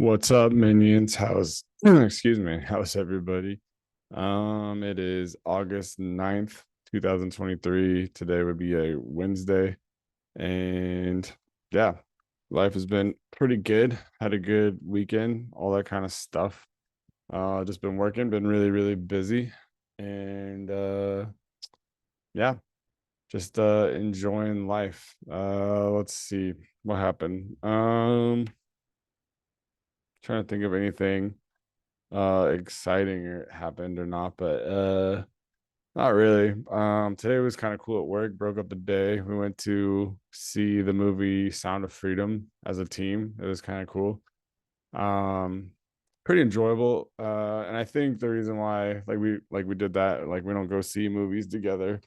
What's up, minions? How's excuse me, how's everybody? It is August 9th, 2023. Today would be a Wednesday. And yeah, life has been pretty good. Had a good weekend, all that kind of stuff. Just been working, been really, really busy. And yeah, just enjoying life. Let's see what happened. Trying to think of anything exciting or happened or not, but not really. Today was kind of cool at work. Broke up the day. We went to see the movie Sound of Freedom as a team. It was kind of cool. um Pretty enjoyable. And I think the reason why we did that, like we don't go see movies together,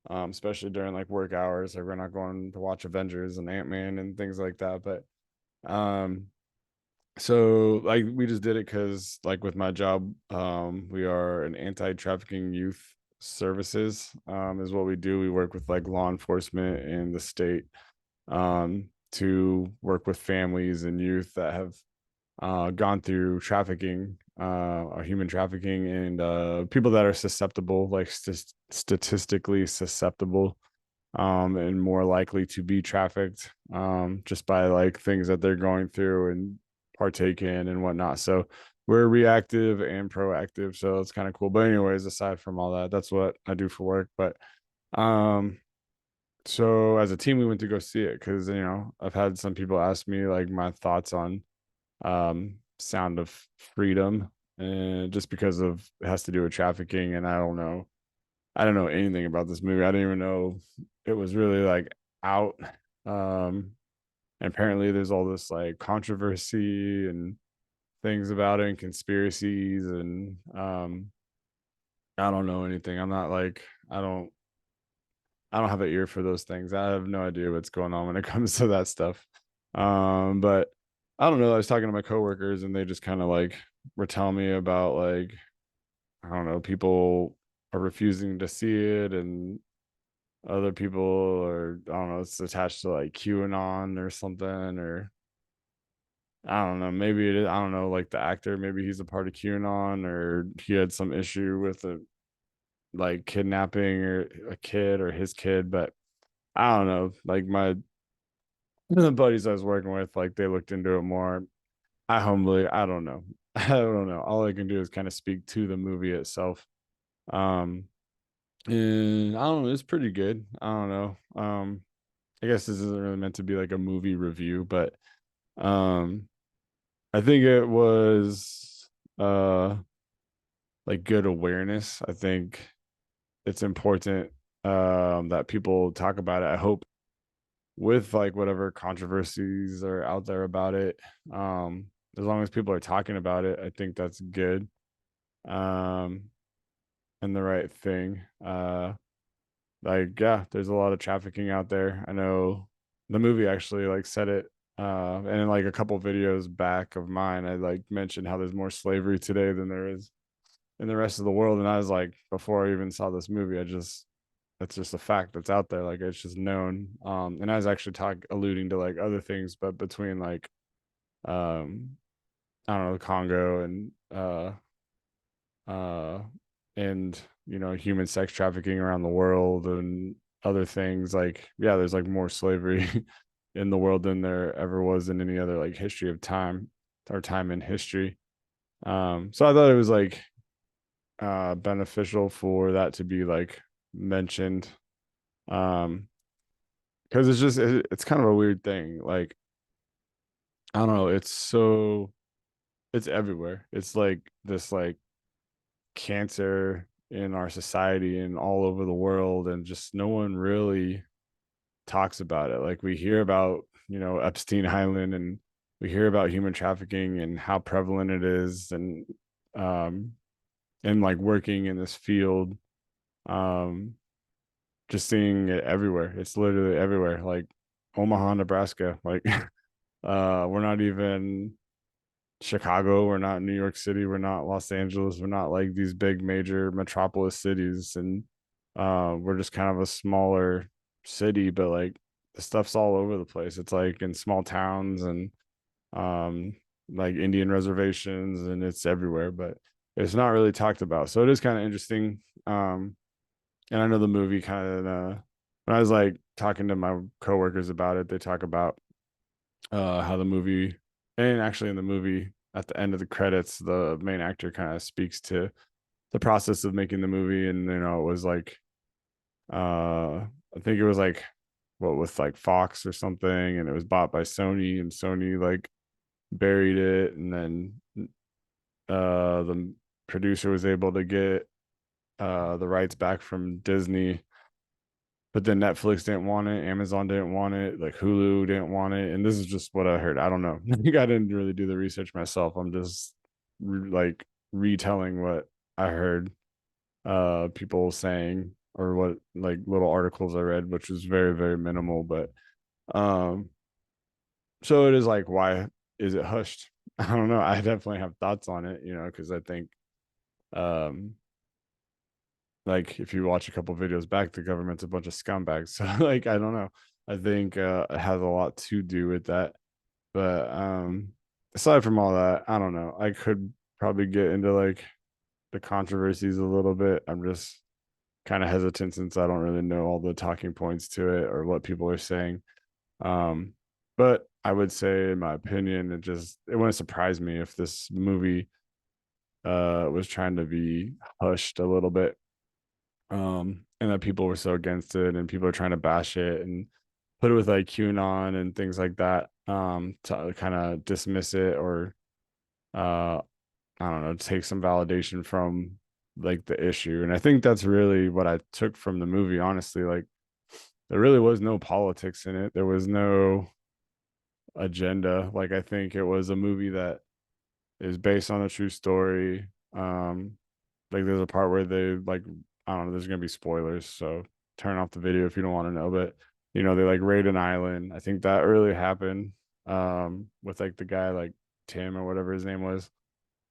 especially during like work hours. Like we're not going to watch Avengers and Ant-Man and things like that. But um so like we just did it because like with my job, we are an anti-trafficking youth services, is what we do. We work with like law enforcement in the state, to work with families and youth that have gone through trafficking, or human trafficking, and people that are susceptible, like statistically susceptible, and more likely to be trafficked, just by like things that they're going through and partake in and whatnot. So we're reactive and proactive. So it's kind of cool. But anyways, aside from all that, that's what I do for work. But um, so as a team, we went to go see it because I've had some people ask me like my thoughts on Sound of Freedom, and just because of it has to do with trafficking, and I don't know anything about this movie. I didn't even know it was really like out. Um, and apparently there's all this like controversy and things about it and conspiracies, and I don't know anything. I'm not like I don't have an ear for those things. I have no idea what's going on when it comes to that stuff. But I don't know. I was talking to my coworkers and they just kind of like were telling me about like, I don't know, people are refusing to see it, and other people are, I don't know, it's attached to like QAnon or something, or I don't know, maybe it is, I don't know, like the actor, maybe he's a part of QAnon, or he had some issue with a like kidnapping or a kid or his kid. But I don't know, like my the buddies I was working with, like they looked into it more. I don't know. I don't know. All I can do is kind of speak to the movie itself. Um, and I don't know, it's pretty good. I don't know. I guess this isn't really meant to be like a movie review, but um I think it was like good awareness. I think it's important that people talk about it. I hope with like whatever controversies are out there about it, as long as people are talking about it, I think that's good. Um and the right thing. Like yeah, there's a lot of trafficking out there. I know the movie actually like said it, and in like a couple videos back of mine, I like mentioned how there's more slavery today than there is in the rest of the world. And I was like, before I even saw this movie, I just that's just a fact that's out there. Like it's just known. And I was actually alluding to like other things, but between like um I don't know, the Congo uh and human sex trafficking around the world and other things, like yeah, there's like more slavery in the world than there ever was in any other like history of time, or time in history. So I thought it was like beneficial for that to be like mentioned, um because it's kind of a weird thing. Like I don't know, it's everywhere. It's like this like cancer in our society and all over the world, and just no one really talks about it. Like we hear about Epstein Island, and we hear about human trafficking and how prevalent it is, um and like working in this field, um just seeing it everywhere. It's literally everywhere. Like Omaha, Nebraska, like we're not even Chicago, we're not New York City, we're not Los Angeles, we're not like these big major metropolis cities, and we're just kind of a smaller city, but like the stuff's all over the place. It's like in small towns, and um like Indian reservations, and it's everywhere, but it's not really talked about. So it is kind of interesting. And I know the movie kind of when I was like talking to my coworkers about it, they talk about how the movie, and actually in the movie at the end of the credits, the main actor kind of speaks to the process of making the movie, and it was like I think it was like what with like Fox or something, and it was bought by Sony, and Sony like buried it, and then the producer was able to get the rights back from Disney, but then Netflix didn't want it, Amazon didn't want it, like Hulu didn't want it, and this is just what I heard. I don't know. I didn't really do the research myself. I'm just like retelling what I heard people saying, or what like little articles I read, which was very very minimal, but um so it is like, why is it hushed? I don't know. I definitely have thoughts on it, because I think um like if you watch a couple videos back, the government's a bunch of scumbags. So like I don't know. I think it has a lot to do with that. But aside from all that, I don't know. I could probably get into like the controversies a little bit. I'm just kind of hesitant since I don't really know all the talking points to it or what people are saying. Um, but I would say, in my opinion, it wouldn't surprise me if this movie was trying to be hushed a little bit. And that people were so against it, and people are trying to bash it and put it with like QAnon and things like that, to kind of dismiss it, or uh I don't know, take some validation from like the issue. And I think that's really what I took from the movie, honestly. Like there really was no politics in it. There was no agenda. Like I think it was a movie that is based on a true story. Like there's a part where they like, I don't know, there's gonna be spoilers, so turn off the video if you don't want to know. But they like raid an island. I think that really happened. With like the guy like Tim or whatever his name was.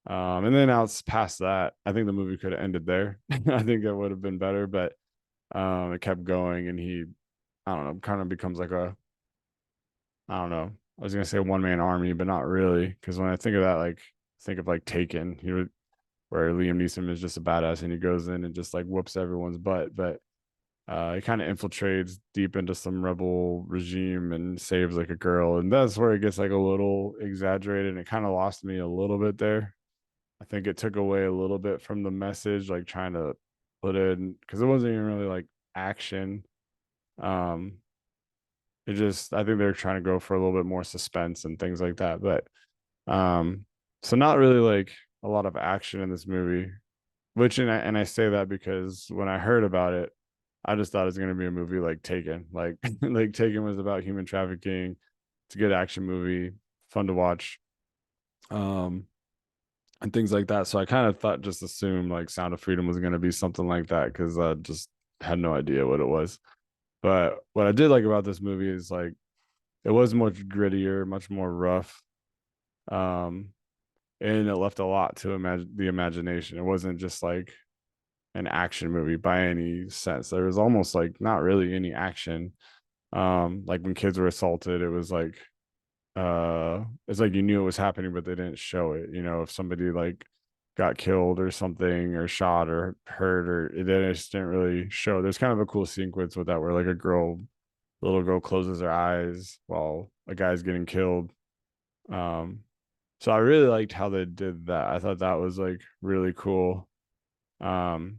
And then out past that, I think the movie could have ended there. I think it would have been better, but it kept going, and he, I don't know, kind of becomes like a, I don't know. I was gonna say one man army, but not really, because when I think of that, like think of like Taken, where Liam Neeson is just a badass and he goes in and just like whoops everyone's butt, but he kind of infiltrates deep into some rebel regime and saves like a girl, and that's where it gets like a little exaggerated, and it kind of lost me a little bit there. I think it took away a little bit from the message, like trying to put in, because it wasn't even really like action. Um, it just, I think they're trying to go for a little bit more suspense and things like that. But um, so not really like a lot of action in this movie. Which, and I say that because when I heard about it, I just thought it was going to be a movie like Taken. Like like Taken was about human trafficking. It's a good action movie, fun to watch. Um, and things like that. So I kind of thought, just assumed like Sound of Freedom was going to be something like that, because I just had no idea what it was. But what I did like about this movie is like it was much grittier, much more rough. Um, and it left a lot to imagine the imagination. It wasn't just like an action movie by any sense. There was almost like not really any action. Like when kids were assaulted, it was like it's like you knew it was happening, but they didn't show it. If somebody like got killed or something, or shot or hurt, or they just didn't really show. There's kind of a cool sequence with that where like little girl closes her eyes while a guy's getting killed. Um, so I really liked how they did that. I thought that was like really cool. Um,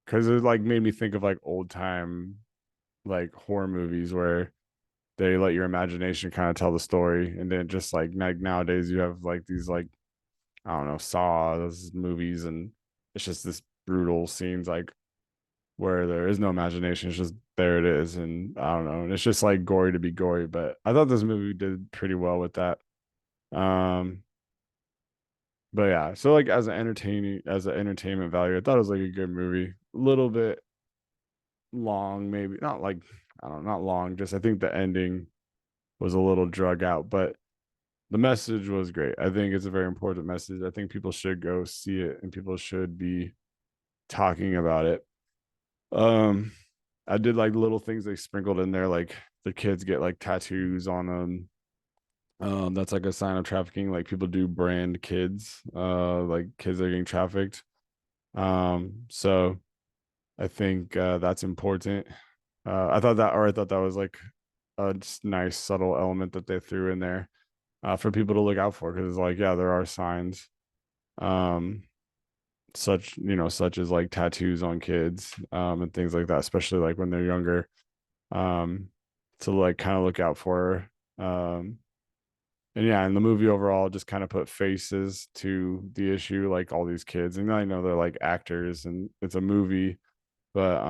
because it like made me think of like old time like horror movies where they let your imagination kind of tell the story, and then just like nowadays you have like these like, I don't know, Saws movies, and it's just this brutal scenes like where there is no imagination. It's just there it is, and I don't know, and it's just like gory to be gory. But I thought this movie did pretty well with that. Um, but yeah, so like as an entertainment value, I thought it was like a good movie. A little bit long, maybe not like, I don't know, not long. Just I think the ending was a little drug out, but the message was great. I think it's a very important message. I think people should go see it, and people should be talking about it. Um, I did like little things they sprinkled in there, like the kids get like tattoos on them. That's like a sign of trafficking. Like people do brand kids, like kids that are getting trafficked. So I think that's important. I thought that was like a just nice subtle element that they threw in there for people to look out for, because it's like, yeah, there are signs, um, such as like tattoos on kids, and things like that, especially like when they're younger, um, to like kind of look out for. Um, and yeah, and the movie overall just kind of put faces to the issue, like all these kids, and I know they're like actors and it's a movie, but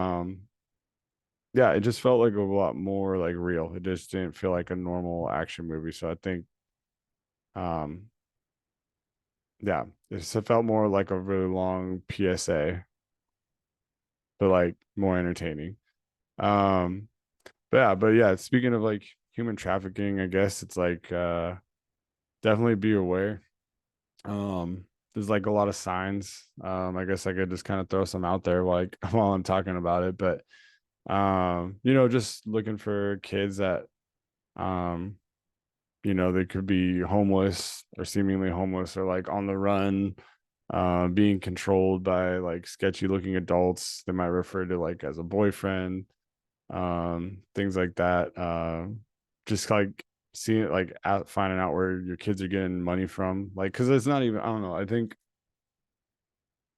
yeah, it just felt like a lot more like real. It just didn't feel like a normal action movie. So I think, um, yeah, it just felt more like a really long PSA, but like more entertaining. Um, but yeah, speaking of like human trafficking, I guess it's like definitely be aware. There's like a lot of signs. I guess I could just kind of throw some out there like while I'm talking about it, but just looking for kids that um they could be homeless or seemingly homeless or like on the run, being controlled by like sketchy looking adults they might refer to like as a boyfriend, things like that. Just like seeing like finding out where your kids are getting money from, like because it's not even, I don't know, I don't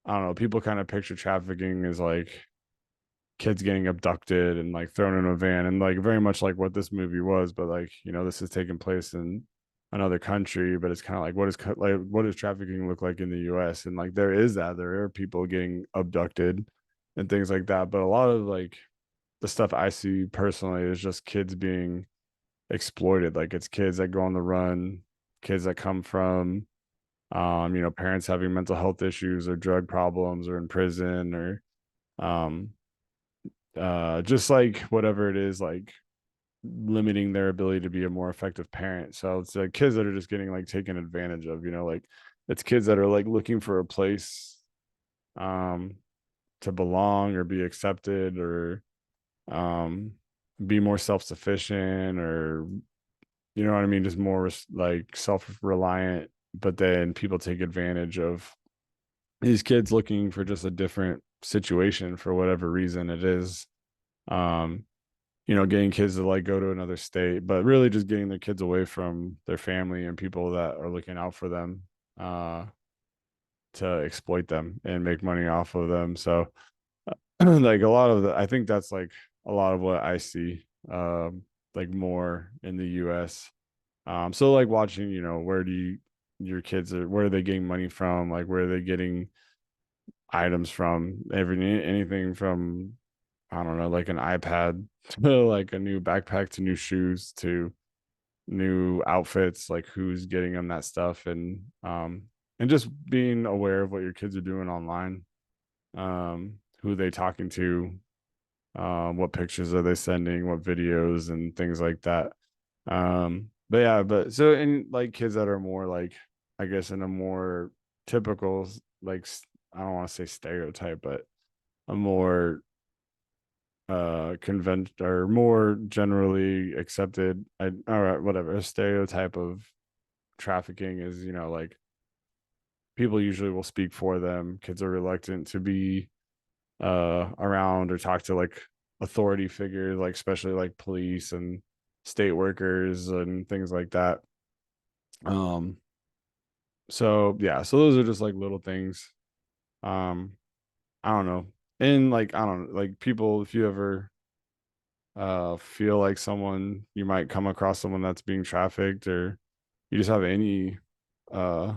know, people kind of picture trafficking as like kids getting abducted and like thrown in a van, and like very much like what this movie was, but like this is taking place in another country, but it's kind of like what does trafficking look like in the US, and like there are people getting abducted and things like that, but a lot of like the stuff I see personally is just kids being exploited. Like it's kids that go on the run, kids that come from parents having mental health issues or drug problems or in prison or um just like whatever it is, like limiting their ability to be a more effective parent. So it's like kids that are just getting like taken advantage of, like it's kids that are like looking for a place um to belong or be accepted or um be more self-sufficient, or what I mean, just more like self-reliant, but then people take advantage of these kids looking for just a different situation for whatever reason it is. um Getting kids to like go to another state, but really just getting their kids away from their family and people that are looking out for them, uh, to exploit them and make money off of them. So, like a lot of I think that's like a lot of what I see, like more in the U.S. So like watching, your kids where are they getting money from? Like where are they getting items from? Anything from, I don't know, like an iPad to like a new backpack to new shoes to new outfits, like who's getting them that stuff, and just being aware of what your kids are doing online, who they talking to, what pictures are they sending, what videos and things like that. But yeah, but so in like kids that are more like, I guess in a more typical like I don't want to say stereotype, but a more convent or more generally accepted, all right, whatever, a stereotype of trafficking is, like people usually will speak for them. Kids are reluctant to be around or talk to like authority figures, like especially like police and state workers and things like that. um so yeah, so those are just like little things. um I don't know, and like I don't know, like people, if you ever feel like someone, you might come across someone that's being trafficked, or you just have uh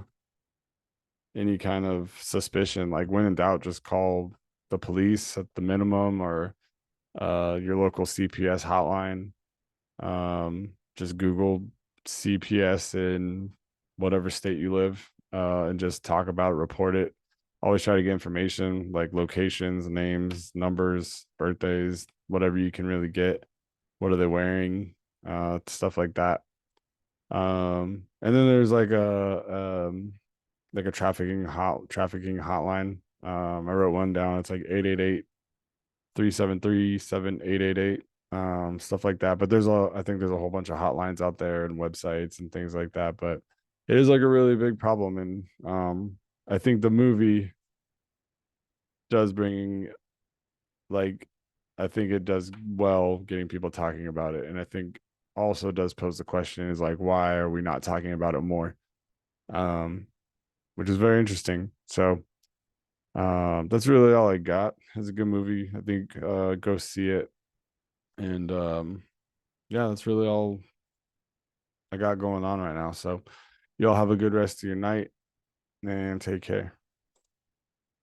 any kind of suspicion, like when in doubt, just call the police at the minimum, or your local CPS hotline. Just Google CPS in whatever state you live, and just talk about it, report it. Always try to get information like locations, names, numbers, birthdays, whatever you can really get. What are they wearing? Stuff like that. And then there's like a trafficking hotline. I wrote one down. It's like 888-373-7888. stuff like that. But I think there's a whole bunch of hotlines out there and websites and things like that. But it is like a really big problem, and I think the movie does bring like I think it does well getting people talking about it, and I think also does pose the question is like why are we not talking about it more? Um, which is very interesting. So that's really all I got. It's a good movie. I think go see it. And yeah, that's really all I got going on right now. So y'all have a good rest of your night and take care.